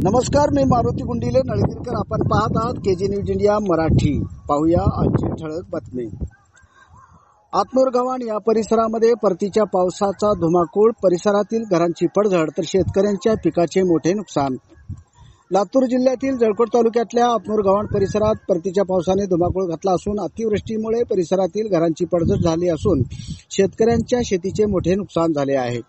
नमस्कार, मी मारुती गुंडीले नळगीरकर. आपण पाहत आहात केजी न्यूज इंडिया मराठी. पाहूया आजची ठळक बातमी. आत्नूर गव्हाण या परिसरामध्ये परतीच्या पावसाचा धुमाकूळ, परिसरातील घरांची पडझड तर शेतकऱ्यांच्या पिकाचे मोठे नुकसान. लातूर जिल्ह्यातील जळकोट तालुक्यातल्या आत्नूर गव्हाण परिसरात परतीच्या पावसाने धुमाकूळ घातला असून अतिवृष्टीमुळे परिसरातील घरांची पडझड झाली असून शेतकऱ्यांच्या शेतीचे मोठे नुकसान झाले आहे.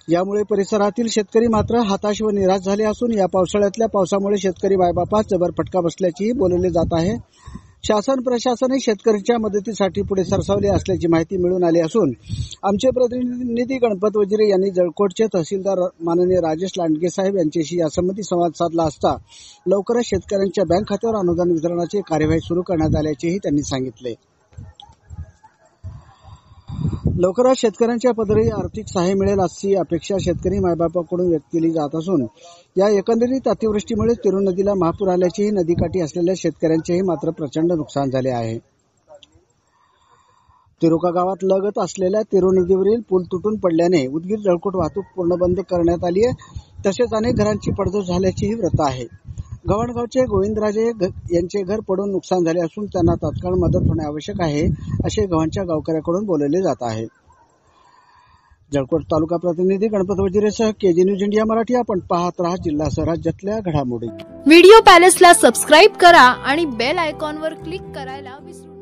यामुळे परिसरातील शेतकरी मात्र हताश व निराश झाले असून या पावसाळ्यातल्या पावसामुळे शेतकरी मायबापास जबर फटका बसल्याचेही बोलले जात आहे. शासन प्रशासनही शेतकऱ्यांच्या मदतीसाठी पुढे सरसावले असल्याची माहिती मिळून आली असून आमचे प्रतिनिधी गणपत वजिरे यांनी जळकोटचे तहसीलदार माननीय राजेश लांडगे साहेब यांच्याशी यासंबंधी संवाद साधला असता लवकरच शेतकऱ्यांच्या बँक खात्यावर अनुदान वितरणाची कार्यवाही सुरू करण्यात आल्याचेही त्यांनी सांगितले. लवकरच शेतकऱ्यांच्या पदरी आर्थिक सहाय्य मिळेल अशी अपेक्षा शेतकरी मायबापाकडून व्यक्त केली जात असून या एकंदरीत अतिवृष्टीमुळे तिरू नदीला महापूर आल्याचेही नदीकाठी असलेल्या शेतकऱ्यांचेही मात्र प्रचंड नुकसान झाले आहे. तिरुका गावात लगत असलेल्या तिरू नदीवरील पूल तुटून पडल्याने उदगीर जळकोट वाहतूक पूर्ण बंद करण्यात आली आहे. तसेच अनेक घरांची पडझड झाल्याचीही वृत्त आहे. गव्हाणगावचे गोविंदराजे यांचे घर पडून नुकसान झाले असून त्यांना तात्काळ मदत होणे आवश्यक आहे असे गव्हाणच्या गावकऱ्याकडून बोलले जात आहे. जळकोट तालुका प्रतिनिधी गणपत वजिरेसह केजी न्यूज इंडिया मराठी. आपण पाहत राहा जिल्हा राज्यातल्या घडामोडी. व्हिडिओ पॅलेसला सबस्क्राईब करा आणि बेल आयकॉनवर क्लिक करायला विसरू नका.